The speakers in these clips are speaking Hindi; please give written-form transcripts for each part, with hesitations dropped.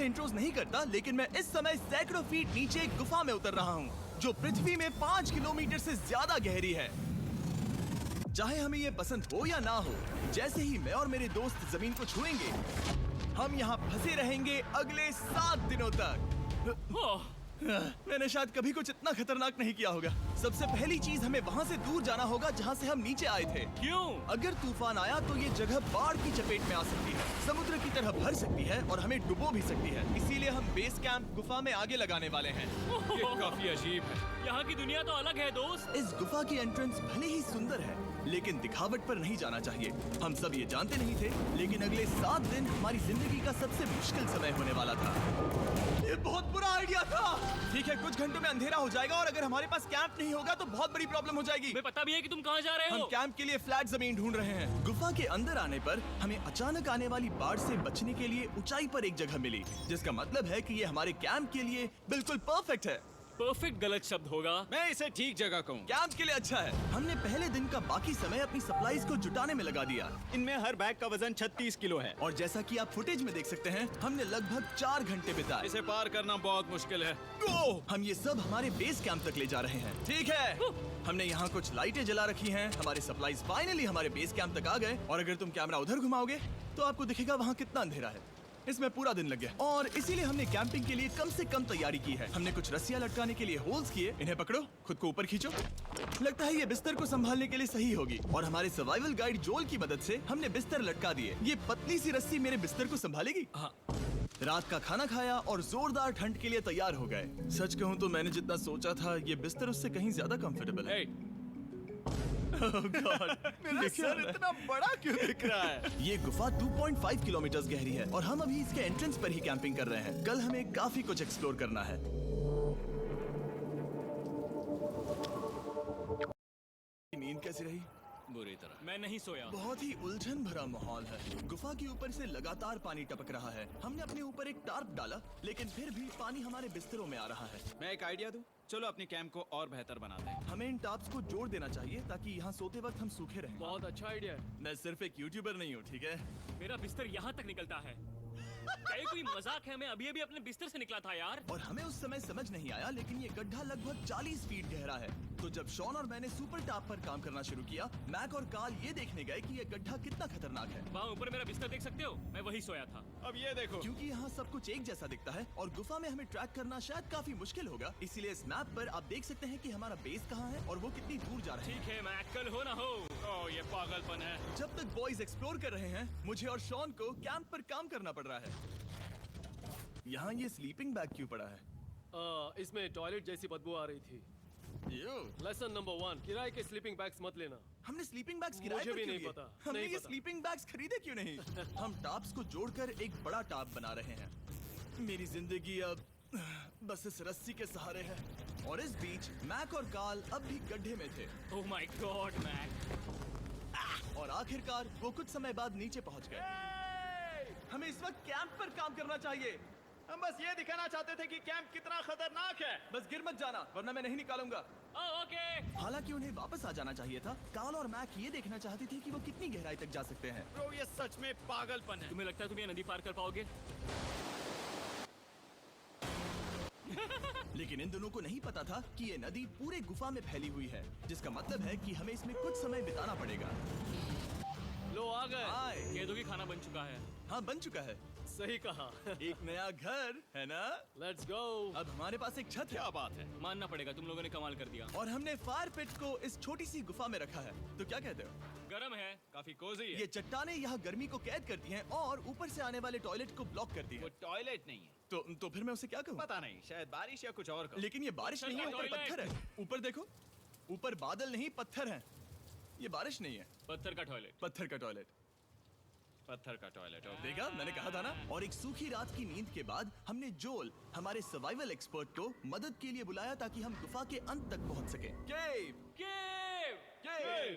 इंट्रोज नहीं करता, लेकिन मैं इस समय सैकड़ों फीट नीचे एक गुफा में उतर रहा हूँ जो पृथ्वी में 5 किलोमीटर से ज्यादा गहरी है। चाहे हमें ये पसंद हो या ना हो, जैसे ही मैं और मेरे दोस्त जमीन को छुएंगे, हम यहाँ फंसे रहेंगे अगले 7 दिनों तक। मैंने शायद कभी कुछ इतना खतरनाक नहीं किया होगा। सबसे पहली चीज, हमें वहाँ से दूर जाना होगा जहाँ से हम नीचे आए थे। क्यों? अगर तूफान आया तो ये जगह बाढ़ की चपेट में आ सकती है, समुद्र की तरह भर सकती है और हमें डुबो भी सकती है। इसीलिए हम बेस कैंप गुफा में आगे लगाने वाले हैं। ये काफी अजीब है। यहाँ की दुनिया तो अलग है दोस्त। इस गुफा की एंट्रेंस भले ही सुंदर है, लेकिन दिखावट पर नहीं जाना चाहिए। हम सब ये जानते नहीं थे, लेकिन अगले 7 दिन हमारी जिंदगी का सबसे मुश्किल समय होने वाला था। ये बहुत बुरा आइडिया था। ठीक है, कुछ घंटों में अंधेरा हो जाएगा और अगर हमारे पास कैंप नहीं होगा तो बहुत बड़ी प्रॉब्लम हो जाएगी। हमें पता भी है कि तुम कहाँ जा रहे हम हो। कैंप के लिए फ्लैट जमीन ढूंढ रहे हैं। गुफा के अंदर आने पर हमें अचानक आने वाली बाढ़ से बचने के लिए ऊंचाई पर एक जगह मिली, जिसका मतलब है कि ये हमारे कैंप के लिए बिल्कुल परफेक्ट है। परफेक्ट गलत शब्द होगा। मैं इसे ठीक जगह कहूँ। कैंप के लिए अच्छा है। हमने पहले दिन का बाकी समय अपनी सप्लाईज को जुटाने में लगा दिया। इनमें हर बैग का वजन 36 किलो है। और जैसा कि आप फुटेज में देख सकते हैं, हमने लगभग 4 घंटे बिताए। इसे पार करना बहुत मुश्किल है। हम ये सब हमारे बेस कैंप तक ले जा रहे हैं। ठीक है, हमने यहाँ कुछ लाइटें जला रखी हैं। हमारे सप्लाईज फाइनली हमारे बेस कैंप तक आ गए। और अगर तुम कैमरा उधर घुमाओगे तो आपको दिखेगा वहाँ कितना अंधेरा है। इसमें पूरा दिन लग गया और इसीलिए हमने कैंपिंग के लिए कम से कम तैयारी की है। हमने कुछ रस्सियां लटकाने के लिए होल्स किए। इन्हें पकड़ो, खुद को ऊपर खींचो। लगता है ये बिस्तर को संभालने के लिए सही होगी। और हमारे सर्वाइवल गाइड जोल की मदद से हमने बिस्तर लटका दिए। ये पतली सी रस्सी मेरे बिस्तर को संभालेगी। हाँ। रात का खाना खाया और जोरदार ठंड के लिए तैयार हो गए। सच कहूँ तो मैंने जितना सोचा था, ये बिस्तर उससे कहीं ज्यादा कंफर्टेबल है। Oh God, मेरा सर इतना बड़ा क्यों दिख रहा है? ये गुफा 2.5 किलोमीटर गहरी है और हम अभी इसके एंट्रेंस पर ही कैंपिंग कर रहे हैं। कल हमें काफी कुछ एक्सप्लोर करना है। नींद कैसी रही? बुरी तरह। मैं नहीं सोया। बहुत ही उलझन भरा माहौल है। गुफा के ऊपर से लगातार पानी टपक रहा है। हमने अपने ऊपर एक टार्प डाला, लेकिन फिर भी पानी हमारे बिस्तरों में आ रहा है। मैं एक आइडिया दूं? चलो अपने कैंप को और बेहतर बनाते हैं। हमें इन टार्प्स को जोड़ देना चाहिए ताकि यहाँ सोते वक्त हम सूखे रहें। बहुत अच्छा आइडिया है। मैं सिर्फ एक यूट्यूबर नहीं हूँ, ठीक है? मेरा बिस्तर यहाँ तक निकलता है। क्या ये कोई मजाक है? मैं अभी अभी अपने बिस्तर से निकला था यार। और हमें उस समय समझ नहीं आया, लेकिन ये गड्ढा लगभग 40 फीट गहरा है। तो जब शॉन और मैंने सुपर टॉप पर काम करना शुरू किया, मैक और कार्ल ये देखने गए कि ये गड्ढा कितना खतरनाक है। वहाँ ऊपर मेरा बिस्तर देख सकते हो? मैं वही सोया था। अब ये देखो। क्योंकि यहाँ सब कुछ एक जैसा दिखता है और गुफा में हमें ट्रैक करना शायद काफी मुश्किल होगा, इसीलिए इस मैप पर आप देख सकते हैं कि हमारा बेस कहाँ है और वो कितनी दूर जा रहे हैं। ठीक है, मैं कल हो ना हो। ओह, ये पागलपन है। जब तक बॉयज एक्सप्लोर कर रहे हैं, मुझे और शॉन को कैंप पर काम करना पड़ रहा है। यहाँ ये स्लीपिंग बैग क्यों पड़ा है? इसमें टॉयलेट जैसी बदबू आ रही थी। लेसन नंबर 1, किराए के स्लीपिंग बैग्स मत लेना। हमने स्लीपिंग बैग्स किराए मुझे पर भी क्यों नहीं लिए? पता, हमने नहीं ये पता। स्लीपिंग बैग्स खरीदे क्यों नहीं? हम टॉप्स को जोड़कर एक बड़ा टॉप बना रहे हैं। मेरी जिंदगी अब बस इस रस्सी के सहारे है। और इस बीच मैक और कार्ल अब भी गड्ढे में थे। Oh my God Mac. और आखिरकार वो कुछ समय बाद नीचे पहुंच गए। हमें इस वक्त कैंप पर काम करना चाहिए। हम बस ये दिखाना चाहते थे कि कैंप कितना खतरनाक है। बस गिर मत जाना, वरना मैं नहीं निकालूंगा। ओके। हालांकि उन्हें वापस आ जाना चाहिए था। कार्ल और मैक ये देखना चाहते थे कि वो कितनी गहराई तक जा सकते हैं। ब्रो, ये सच में पागलपन है। तुम्हें लगता है तुम ये नदी पार कर पाओगे? लेकिन इन दोनों को नहीं पता था कि ये नदी पूरे गुफा में फैली हुई है, जिसका मतलब है कि हमें इसमें कुछ समय बिताना पड़ेगा। लो आ गए। हाय। कह दो कि खाना बन चुका है। हाँ, बन चुका है। सही कहा। एक नया घर है ना? Let's go. अब हमारे पास एक छत है। क्या बात है। मानना पड़ेगा, तुम लोगों ने कमाल कर दिया। और हमने फायर पिट को इस छोटी सी गुफा में रखा है। तो क्या कहते हो? गरम है। काफी कोजी है। ये चट्टानें यहाँ गर्मी को कैद करती हैं और ऊपर से आने वाले टॉयलेट को ब्लॉक करती वो है। टॉयलेट नहीं है। तो फिर मैं उसे क्या कहूँ? पता नहीं, शायद बारिश या कुछ और का। लेकिन ये बारिश नहीं है, ऊपर टॉयलेट। पत्थर है। ऊपर देखो, ऊपर बादल नहीं पत्थर है। ये बारिश नहीं है, पत्थर का टॉयलेट। पत्थर का टॉयलेट। पत्थर का टॉयलेट। देखा, मैंने कहा था ना। और एक सूखी रात की नींद के बाद हमने जोल, हमारे सर्वाइवल एक्सपर्ट को मदद के लिए बुलाया ताकि हम गुफा के अंत तक पहुंच सकें। केव, केव, केव,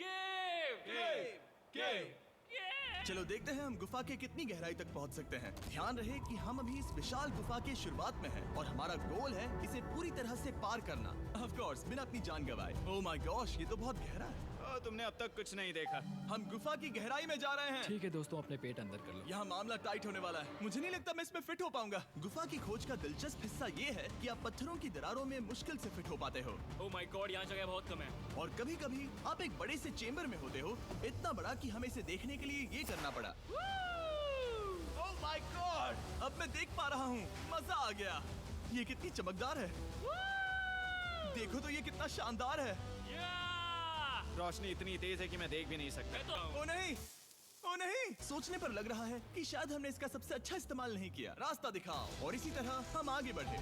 केव, केव, केव। केव। चलो देखते हैं हम गुफा के कितनी गहराई तक पहुंच सकते हैं। ध्यान रहे कि हम अभी इस विशाल गुफा के शुरुआत में हैं और हमारा गोल है इसे पूरी तरह से पार करना। ऑफ कोर्स, बिना अपनी जान गंवाए। ओह माय गॉश, ये तो बहुत गहरा है। ओह, तुमने अब तक कुछ नहीं देखा। हम गुफा की गहराई में जा रहे हैं। ठीक है दोस्तों, अपने पेट अंदर कर लो। यहाँ मामला टाइट होने वाला है। मुझे नहीं लगता मैं इसमें फिट हो पाऊंगा। गुफा की खोज का दिलचस्प हिस्सा ये है कि आप पत्थरों की दरारों में मुश्किल से फिट हो पाते हो, ओह माय गॉड, यहाँ जगह बहुत कम है। और कभी कभी आप एक बड़े से चेम्बर में होते हो, इतना बड़ा कि हमें इसे देखने के लिए ये करना पड़ा। ओह माय गॉड! अब मैं देख पा रहा हूँ, मजा आ गया। ये कितनी चमकदार है, देखो तो ये कितना शानदार है। या! रोशनी इतनी तेज है कि मैं देख भी नहीं सकता। मैं तो ओ नहीं, ओ नहीं, सोचने पर लग रहा है कि शायद हमने इसका सबसे अच्छा इस्तेमाल नहीं किया। रास्ता दिखाओ। और इसी तरह हम आगे बढ़े।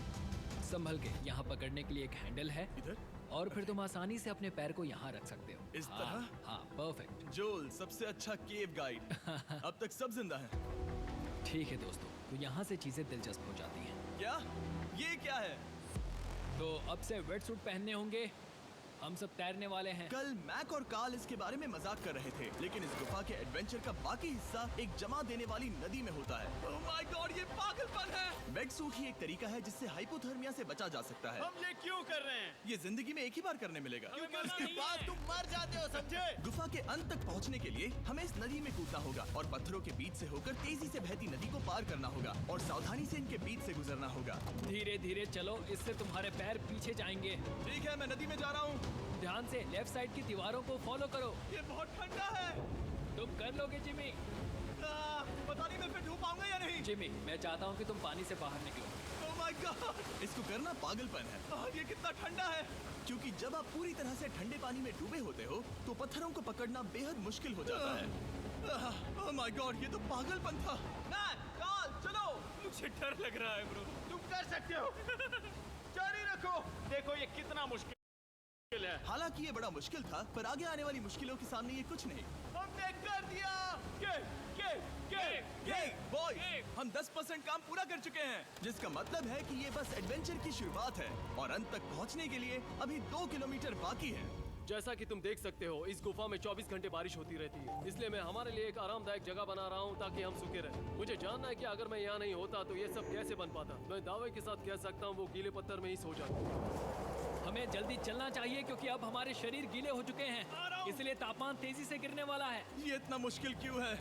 संभल के, यहाँ पकड़ने के लिए एक हैंडल है इधर और फिर तुम आसानी से अपने पैर को यहाँ रख सकते हो। इस हाँ, तरह? हाँ, परफेक्ट। जोल, सबसे अच्छा केव गाइड। अब तक सब जिंदा हैं। ठीक है दोस्तों, तो यहाँ से चीजें दिलचस्प हो जाती हैं। क्या? ये क्या है? तो अब से वेट सूट पहनने होंगे, हम सब तैरने वाले हैं। कल मैक और कार्ल इसके बारे में मजाक कर रहे थे, लेकिन इस गुफा के एडवेंचर का बाकी हिस्सा एक जमा देने वाली नदी में होता है। ओह माय गॉड, ये पागलपन है। वेट सूट ही एक तरीका है जिससे हाइपोथर्मिया से बचा जा सकता है। हम ये क्यों कर रहे हैं? ये जिंदगी में एक ही बार करने मिलेगा। क्योंकि मजा उसके नहीं बाद है। तुम मर जाते हो, समझे? गुफा के अंत तक पहुंचने के लिए हमें इस नदी में कूदना होगा और पत्थरों के बीच से होकर तेजी से बहती नदी को पार करना होगा और सावधानी से इनके बीच से गुजरना होगा। धीरे धीरे चलो, इससे तुम्हारे पैर पीछे जाएंगे। ठीक है, मैं नदी में जा रहा हूँ। ध्यान से लेफ्ट साइड की दीवारों को फॉलो करो। ये बहुत ठंडा है। तुम कर लोगे जिमी। पता नहीं मैं फिट हो पाऊंगा या नहीं। जिमी, मैं चाहता हूँ कि तुम पानी से बाहर निकलो। ओह माय गॉड, इसको करना पागलपन है। ये कितना ठंडा है। क्योंकि जब आप पूरी तरह से ठंडे पानी में डूबे होते हो तो पत्थरों को पकड़ना बेहद मुश्किल हो जाता है। ओह माय गॉड, ये तो पागलपन था। मैक, कार्ल, चलो। मुझे डर लग रहा है ब्रो। तुम कर सकते हो। जारी रखो। देखो ये कितना मुश्किल है। हालांकि ये बड़ा मुश्किल था, पर आगे आने वाली मुश्किलों के सामने ये कुछ नहीं। हमने कर दिया। बॉय, हम 10% काम पूरा कर चुके हैं, जिसका मतलब है कि ये बस एडवेंचर की शुरुआत है और अंत तक पहुंचने के लिए अभी 2 किलोमीटर बाकी है। जैसा कि तुम देख सकते हो, इस गुफा में 24 घंटे बारिश होती रहती है। इसलिए मैं हमारे लिए एक आरामदायक जगह बना रहा हूँ ताकि हम सूखे रहें। मुझे जानना है कि अगर मैं यहाँ नहीं होता तो ये सब कैसे बन पाता। मैं दावे के साथ कह सकता हूँ वो गीले पत्थर में ही सो जाता। हमें जल्दी चलना चाहिए क्योंकि अब हमारे शरीर गीले हो चुके हैं, इसलिए तापमान तेजी से गिरने वाला है। ये इतना मुश्किल क्यों है?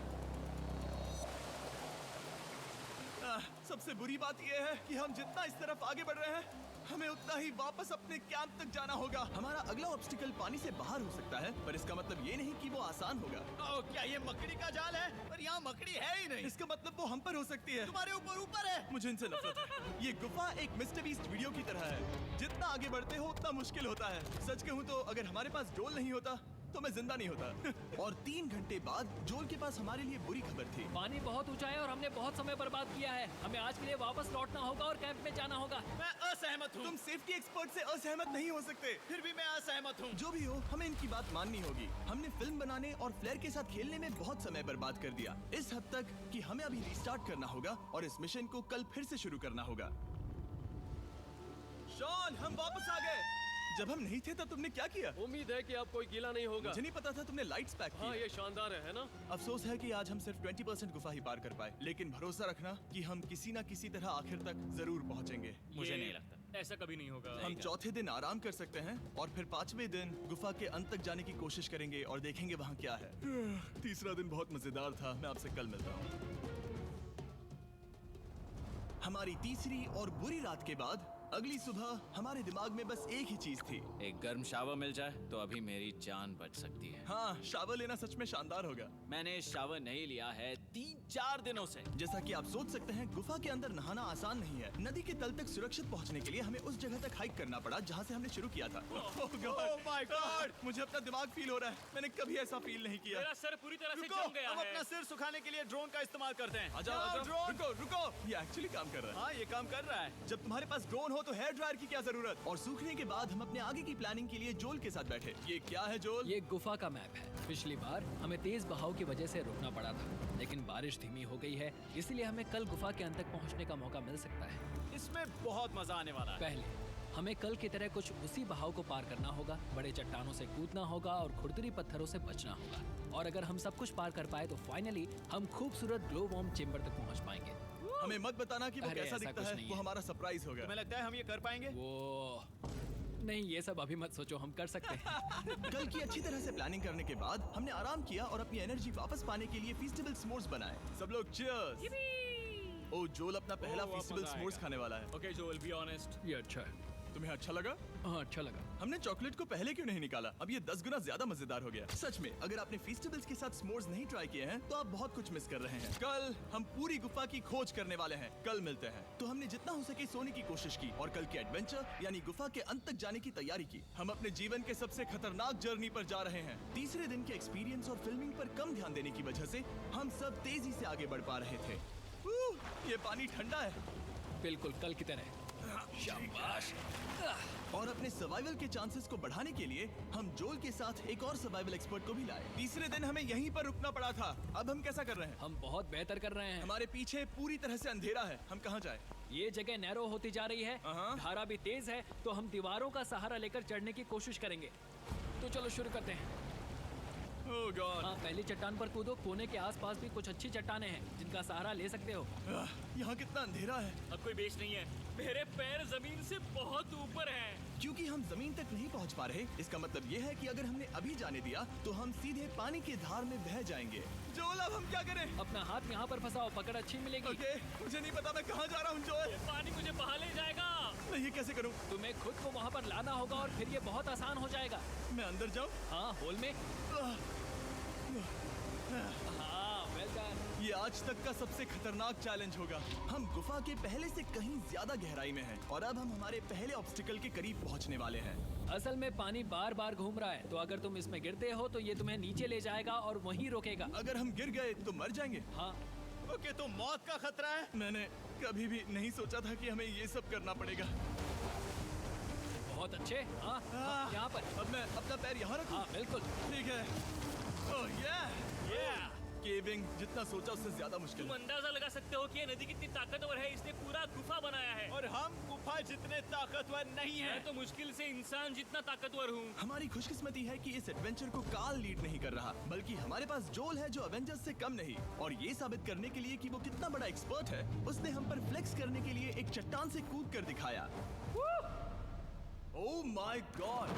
सबसे बुरी बात यह है कि हम जितना इस तरफ आगे बढ़ रहे हैं, हमें उतना ही वापस अपने कैंप तक जाना होगा। हमारा अगला ऑब्स्टिकल पानी से बाहर हो सकता है, पर इसका मतलब ये नहीं कि वो आसान होगा। ओह, क्या ये मकड़ी का जाल है? पर यहाँ मकड़ी है ही नहीं। इसका मतलब वो हम पर हो सकती है। तुम्हारे ऊपर है। मुझे इनसे नफरत है। ये गुफा एक मिस्टर बीस्ट वीडियो की तरह है। जितना आगे बढ़ते हो उतना मुश्किल होता है। सच कहूँ तो अगर हमारे पास जोल नहीं होता तो मैं जिंदा नहीं होता। और 3 घंटे बाद जोल के पास हमारे लिए बुरी खबर थी। पानी बहुत ऊंचा है और हमने बहुत समय बर्बाद किया है। हमें आज के लिए वापस लौटना होगा और कैंप में जाना होगा। मैं असहमत हूँ। तुम सेफ्टी एक्सपर्ट से असहमत नहीं हो सकते। फिर भी मैं असहमत हूँ। जो भी हो, हमें इनकी बात माननी होगी। हमने फिल्म बनाने और फ्लेयर के साथ खेलने में बहुत समय बर्बाद कर दिया, इस हद तक कि हमें अभी रिस्टार्ट करना होगा और इस मिशन को कल फिर से शुरू करना होगा। शॉन, हम वापस आ गए। जब हम नहीं थे तब तुमने क्या किया? उम्मीद है कि अब कोई गीला नहीं होगा। मुझे नहीं पता था तुमने लाइट्स पैक हाँ, की। ये शानदार है ना? अफसोस है कि आज हम सिर्फ 20% गुफा ही पार कर पाए, लेकिन भरोसा रखना कि हम किसी न किसी तरह आखिर तक जरूर पहुंचेंगे। मुझे नहीं लगता। ऐसा कभी नहीं होगा। हम चौथे दिन आराम कर सकते हैं और फिर 5वें दिन गुफा के अंत तक जाने की कोशिश करेंगे और देखेंगे वहाँ क्या है। तीसरा दिन बहुत मजेदार था। मैं आपसे कल मिलता हूँ। हमारी तीसरी और बुरी रात के बाद अगली सुबह हमारे दिमाग में बस एक ही चीज थी। एक गर्म शावर मिल जाए तो अभी मेरी जान बच सकती है। हाँ, शावर लेना सच में शानदार होगा। मैंने शावर नहीं लिया है 3-4 दिनों से। जैसा कि आप सोच सकते हैं, गुफा के अंदर नहाना आसान नहीं है। नदी के तल तक सुरक्षित पहुंचने के लिए हमें उस जगह तक हाइक करना पड़ा जहां से हमने शुरू किया था। Oh my God! मुझे अपना दिमाग फील हो रहा है। मैंने कभी ऐसा फील नहीं किया। मेरा सर पूरी तरह से रुको, जम गया हम है। अपना सिर सुखाने के लिए ड्रोन का इस्तेमाल करते हैं। आ जाओ, आ जाओ। ड्रोन। रुको, रुको। ये एक्चुअली काम कर रहा है। हाँ, ये काम कर रहा है। जब तुम्हारे पास ड्रोन हो तो हेयर ड्रायर की क्या जरूरत? और सूखने के बाद हम अपने आगे की प्लानिंग के लिए जोल के साथ बैठे। ये क्या है जोल? ये गुफा का मैप है। पिछली बार हमें तेज बहाव की वजह से रुकना पड़ा था, लेकिन बारिश धीमी हो गई है, इसलिए हमें कल गुफा के अंत तक पहुंचने का मौका मिल सकता है। इसमें बहुत मजा आने वाला है। पहले हमें कल की तरह कुछ उसी बहाव को पार करना होगा, बड़े चट्टानों से कूदना होगा और खुरदुरी पत्थरों से बचना होगा। और अगर हम सब कुछ पार कर पाए तो फाइनली हम खूबसूरत ग्लो वार्म चेम्बर तक पहुंच पाएंगे। हमें मत बताना कि वो अरे, कैसा ऐसा दिखता कुछ है। नहीं वो है। हमारा सरप्राइज होगा। तुम्हें लगता है हम ये कर पाएंगे? वो नहीं, ये सब अभी मत सोचो, हम कर सकते हैं। कल की अच्छी तरह से प्लानिंग करने के बाद हमने आराम किया और अपनी एनर्जी वापस पाने के लिए फीस्टेबल s'mores बनाए। सब लोग cheers! ओ जोल अपना पहला वाह, फीस्टेबल मजा s'mores आएगा। खाने वाला है। Okay Joel, be honest. ये अच्छा है। तुम्हें अच्छा लगा? हाँ, अच्छा लगा। हमने चॉकलेट को पहले क्यों नहीं निकाला? अब ये 10 गुना ज्यादा मजेदार हो गया। सच में, अगर आपने फीस्टेबल्स के साथ s'mores नहीं ट्राई किए हैं, तो आप बहुत कुछ मिस कर रहे हैं। कल हम पूरी गुफा की खोज करने वाले हैं। कल मिलते हैं। तो हमने जितना हो सके सोने की कोशिश की और कल के एडवेंचर यानी गुफा के अंत तक जाने की तैयारी की। हम अपने जीवन के सबसे खतरनाक जर्नी पर जा रहे हैं। तीसरे दिन के एक्सपीरियंस और फिल्मिंग पर कम ध्यान देने की वजह से हम सब तेजी से आगे बढ़ पा रहे थे। ये पानी ठंडा है। बिल्कुल कल की तरह। शाबाश। और अपने सर्वाइवल के चांसेस को बढ़ाने के लिए हम जोल के साथ एक और सर्वाइवल एक्सपर्ट को भी लाए। तीसरे दिन हमें यहीं पर रुकना पड़ा था। अब हम कैसा कर रहे हैं? हम बहुत बेहतर कर रहे हैं। हमारे पीछे पूरी तरह से अंधेरा है। हम कहाँ जाए? ये जगह नैरो होती जा रही है, हाँ। धारा भी तेज है, तो हम दीवारों का सहारा लेकर चढ़ने की कोशिश करेंगे। तो चलो शुरू करते हैं। ओह गॉड। हाँ, पहली चट्टान पर कूदो। कोने के आसपास भी कुछ अच्छी चट्टानें हैं जिनका सहारा ले सकते हो। यहाँ कितना अंधेरा है। अब कोई बेस नहीं है, मेरे पैर जमीन से बहुत ऊपर हैं। क्योंकि हम जमीन तक नहीं पहुँच पा रहे, इसका मतलब ये है कि अगर हमने अभी जाने दिया तो हम सीधे पानी की धार में बह जाएंगे। जोल, अब हम क्या करें? अपना हाथ यहाँ पर फंसाओ, पकड़ अच्छी मिलेगी। ओके, मुझे नहीं पता मैं कहाँ जा रहा हूँ जोल। पानी मुझे बहा ले जाएगा। मैं ये कैसे करूँ? तुम्हें खुद को वहाँ पर लाना होगा और फिर ये बहुत आसान हो जाएगा। मैं अंदर जाऊँ? हाँ, होल में। हाँ, वेल डन। ये आज तक का सबसे खतरनाक चैलेंज होगा। हम गुफा के पहले से कहीं ज्यादा गहराई में हैं और अब हम हमारे पहले ऑब्स्टिकल के करीब पहुंचने वाले हैं। असल में पानी बार बार घूम रहा है, तो अगर तुम इसमें गिरते हो तो ये तुम्हें नीचे ले जाएगा और वहीं रोकेगा। अगर हम गिर गए तो मर जाएंगे। हाँ, ओके, तो मौत का खतरा है। मैंने कभी भी नहीं सोचा था कि हमें ये सब करना पड़ेगा। बहुत अच्छे। हाँ, हाँ, यहाँ पर। अब मैं अपना पैर यहाँ रखूं? हाँ, बिल्कुल। ठीक है। ओह yeah! केविंग जितना सोचा उससे ज्यादा मुश्किल तुम है। अंदाजा लगा सकते हो कि ये नदी कितनी ताकतवर है। इसने पूरा गुफा बनाया है। और हम गुफा जितने ताकतवर नहीं है। मैं तो मुश्किल से इंसान जितना ताकतवर हूँ। हमारी खुशकिस्मती है कि इस एडवेंचर को काल लीड नहीं कर रहा, बल्कि हमारे पास जोल है जो एवेंजर्स से कम नहीं। और ये साबित करने के लिए कि वो कितना बड़ा एक्सपर्ट है, उसने हम पर फ्लेक्स करने के लिए एक चट्टान से कूद कर दिखाया। ओह माय गॉड,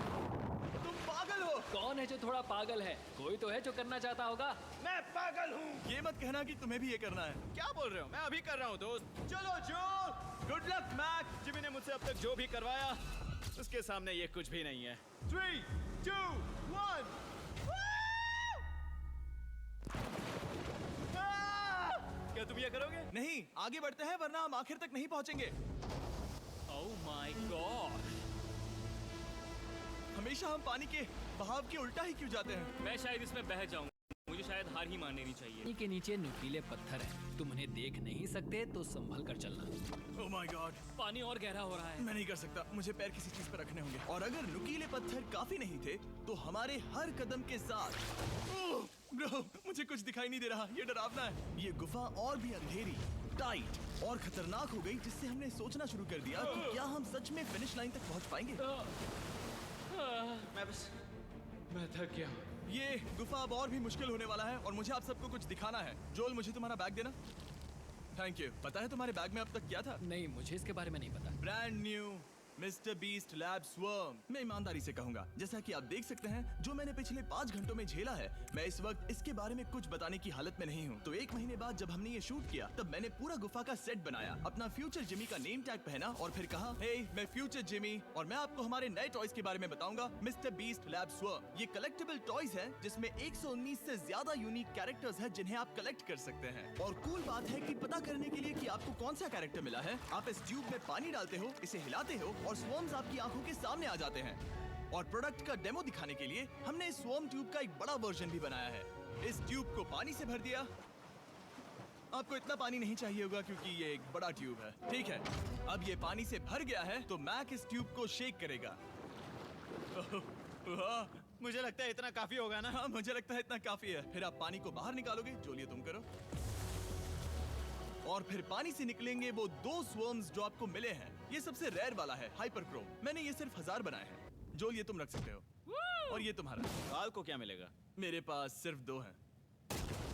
तुम पागल हो। कौन है जो थोड़ा पागल है? कोई तो है जो करना चाहता होगा। मैं पागल हूँ। ये मत कहना कि तुम्हें भी ये करना है। क्या बोल रहे हो? मैं अभी कर रहा हूँ दोस्त। चलो जो, गुड लक मैक। जिमी ने मुझसे अब तक जो भी करवाया उसके सामने ये कुछ भी नहीं है। 3, 2, 1। क्या तुम ये करोगे? नहीं, आगे बढ़ते हैं वरना हम आखिर तक नहीं पहुंचेंगे। ओह माय गॉड, हमेशा हम पानी के बहाव के उल्टा ही क्यों जाते हैं? मैं शायद इसमें बह जाऊँ। मुझे शायद हार ही मान लेनी चाहिए। पानी के नीचे नुकीले पत्थर हैं। तुम उन्हें देख नहीं सकते तो संभल कर चलना। ओह माय गॉड, पानी और गहरा हो रहा है। मैं नहीं कर सकता। मुझे पैर किसी चीज पर रखने होंगे। और अगर नुकीले पत्थर काफी नहीं थे, तो हमारे हर कदम के साथ ब्रो, मुझे कुछ दिखाई नहीं दे रहा। ये डरावना है। ये गुफा और भी अंधेरी, टाइट और खतरनाक हो गई, जिससे हमने सोचना शुरू कर दिया कि क्या हम सच में फिनिश लाइन तक पहुंच पाएंगे। मैं थक गया। ये गुफा अब और भी मुश्किल होने वाला है और मुझे आप सबको कुछ दिखाना है। जोल, मुझे तुम्हारा बैग देना। Thank you. पता है तुम्हारे बैग में अब तक क्या था? नहीं, मुझे इसके बारे में नहीं पता। Brand new mister beast lab swarm. मैं ईमानदारी से कहूंगा, जैसा कि आप देख सकते हैं, जो मैंने पिछले 5 घंटों में झेला है, मैं इस वक्त इसके बारे में कुछ बताने की हालत में नहीं हूँ। तो 1 महीने बाद जब हमने ये शूट किया, तब मैंने पूरा गुफा का सेट बनाया, अपना फ्यूचर जिमी का नेम टैग पहना और फिर कहा, हे मैं फ्यूचर जिमी और मैं आपको हमारे नए टॉयज के बारे में बताऊंगा, मिस्टर बीस्ट लैब स्वर्म। ये कलेक्टेबल टॉयज है जिसमें 119 से ज्यादा यूनिक कैरेक्टर्स हैं जिन्हें आप कलेक्ट कर सकते हैं। और कूल बात है कि पता करने के लिए कि आपको कौन सा कैरेक्टर मिला है, आप इस ट्यूब में पानी डालते हो, इसे हिलाते हो और स्वर्म्स आपकी आंखों के सामने आ जाते हैं। और प्रोडक्ट का डेमो दिखाने के लिए हमने इस स्वर्म ट्यूब का एक बड़ा वर्जन भी बनाया है। इस ट्यूब को पानी से भर दिया। आपको इतना पानी नहीं चाहिए होगा क्योंकि ये एक बड़ा ट्यूब है। ठीक है, अब ये पानी से भर गया है तो मैक इस ट्यूब को शेक करेगा। मुझे लगता है इतना काफी होगा ना। हाँ, मुझे लगता है इतना काफी है। फिर आप पानी को बाहर निकालोगे, जो लिए तुम करो। और फिर पानी से निकलेंगे वो 2 स्वर्म्स जो आपको मिले हैं। ये सबसे रेयर वाला है, हाइपरक्रोम। मैंने ये सिर्फ 1000 बनाए हैं। जोल, ये तुम रख सकते हो। और ये तुम्हारा। काल को क्या मिलेगा? मेरे पास सिर्फ 2 हैं।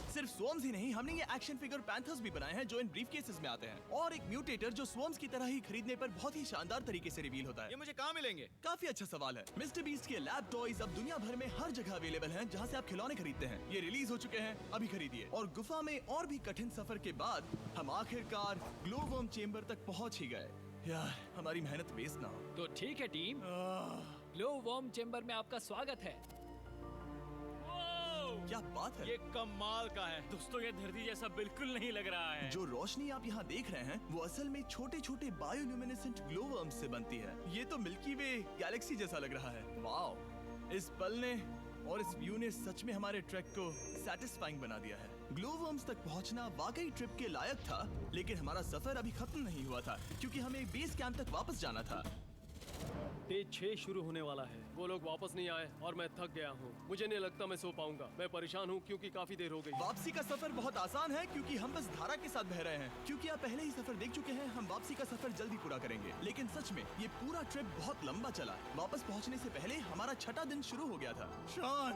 सिर्फ स्वॉर्म्स ही नहीं, हमने ये एक्शन फिगर पैंथर्स भी बनाए हैं जो इन ब्रीफ केसेस में आते हैं, और एक म्यूटेटर जो स्वॉर्म्स की तरह ही खरीदने पर बहुत ही शानदार तरीके से रिवील होता है। ये मुझे कहाँ मिलेंगे? काफी अच्छा सवाल है। मिस्टर बीस्ट के लैब टॉयज अब दुनिया भर में हर जगह अवेलेबल हैं जहां से आप खिलौने खरीदते हैं। ये रिलीज हो चुके हैं, अभी खरीदिए। और गुफा में और भी कठिन सफर के बाद हम आखिरकार ग्लो वर्म चेम्बर तक पहुंच ही गए। यार, हमारी मेहनत वेस्ट ना हो। तो ठीक है टीम, ग्लो वर्म चेम्बर में आपका स्वागत है। क्या बात है? ये कमाल का है। दोस्तों ये धरती जैसा बिल्कुल नहीं लग रहा है। जो रोशनी आप यहाँ देख रहे हैं वो असल में छोटे छोटे बायोल्यूमिनेसेंट ग्लो वर्म्स से बनती है। ये तो मिल्की वे गैलेक्सी जैसा लग रहा है। वाओ, इस पल ने और इस व्यू ने सच में हमारे ट्रैक को सैटिस्फाइंग बना दिया है। ग्लो वर्म्स तक पहुंचना वाकई ट्रिप के लायक था, लेकिन हमारा सफर अभी खत्म नहीं हुआ था क्योंकि हमें बेस कैंप तक वापस जाना था। डे 6 शुरू होने वाला है। वो लोग वापस नहीं आए और मैं थक गया हूँ। मुझे नहीं लगता मैं सो पाऊंगा। मैं परेशान हूँ क्योंकि काफी देर हो गई। वापसी का सफर बहुत आसान है क्योंकि हम बस धारा के साथ बह रहे हैं। क्योंकि आप पहले ही सफर देख चुके हैं, हम वापसी का सफर जल्दी पूरा करेंगे। लेकिन सच में ये पूरा ट्रिप बहुत लंबा चला। वापस पहुंचने से पहले हमारा 6वां दिन शुरू हो गया था। शान,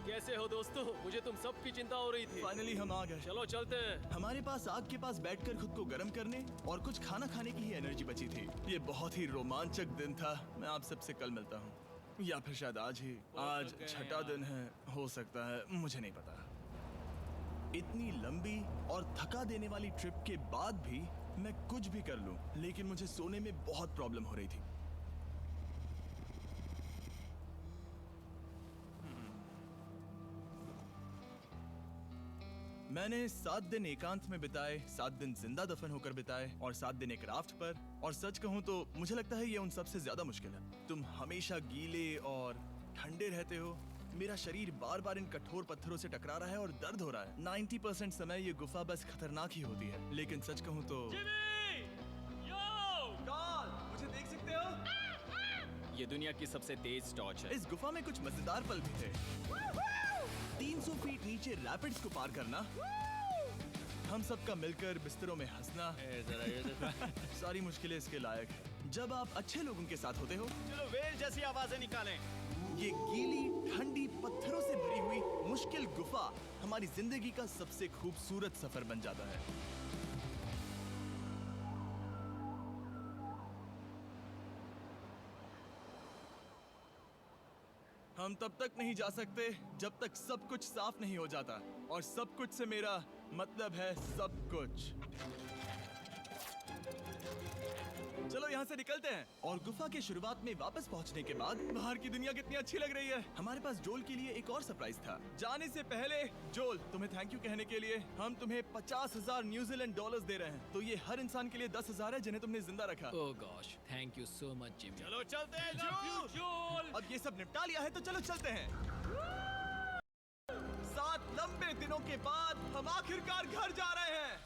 कैसे हो दोस्तों? मुझे तुम सब की चिंता हो रही थी। फाइनली हम आ गए। चलो चलते हैं। हमारे पास आग के पास बैठकर खुद को गर्म करने और कुछ खाना खाने की ही एनर्जी बची थी। ये बहुत ही रोमांचक दिन था। मैं आप सबसे कल मिलता हूँ, या फिर शायद आज ही। आज 6वां दिन है, हो सकता है, मुझे नहीं पता। इतनी लंबी और थका देने वाली ट्रिप के बाद भी मैं कुछ भी कर लूं, लेकिन मुझे सोने में बहुत प्रॉब्लम हो रही थी। मैंने 7 दिन एकांत में बिताए, 7 दिन जिंदा दफन होकर बिताए और 7 दिन एक राफ्ट पर। और सच कहूं तो मुझे लगता है ये उन सबसे ज्यादा मुश्किल है। तुम हमेशा गीले और ठंडे रहते हो। मेरा शरीर बार बार इन कठोर पत्थरों से टकरा रहा है और दर्द हो रहा है। 90% समय ये गुफा बस खतरनाक ही होती है। लेकिन सच कहूं तो मुझे देख सकते हो? ये दुनिया की सबसे तेज टॉर्च है। इस गुफा में कुछ मजेदार पल भी थे। 300 फीट नीचे रैपिड्स को पार करना, हम सबका मिलकर बिस्तरों में हंसना, सारी मुश्किलें इसके लायक है। जब आप अच्छे लोगों के साथ होते हो, चलो वेल जैसी आवाजें निकालें। ये गीली ठंडी पत्थरों से भरी हुई मुश्किल गुफा हमारी जिंदगी का सबसे खूबसूरत सफर बन जाता है। हम तब तक नहीं जा सकते जब तक सब कुछ साफ नहीं हो जाता, और सब कुछ से मेरा मतलब है सब कुछ। चलो यहाँ से निकलते हैं। और गुफा के शुरुआत में वापस पहुँचने के बाद बाहर की दुनिया कितनी अच्छी लग रही है। हमारे पास जोल के लिए एक और सरप्राइज था। जाने से पहले जोल, तुम्हें थैंक यू कहने के लिए हम तुम्हें 50,000 न्यूजीलैंड डॉलर्स दे रहे हैं। तो ये हर इंसान के लिए 10,000 है जिन्हें तुमने जिंदा रखा। Oh gosh, thank you so much Jimmy. चलो चलते हैं जोल। अब ये सब निपटा लिया है तो चलो चलते हैं। 7 लंबे दिनों के बाद हम आखिरकार घर जा रहे हैं।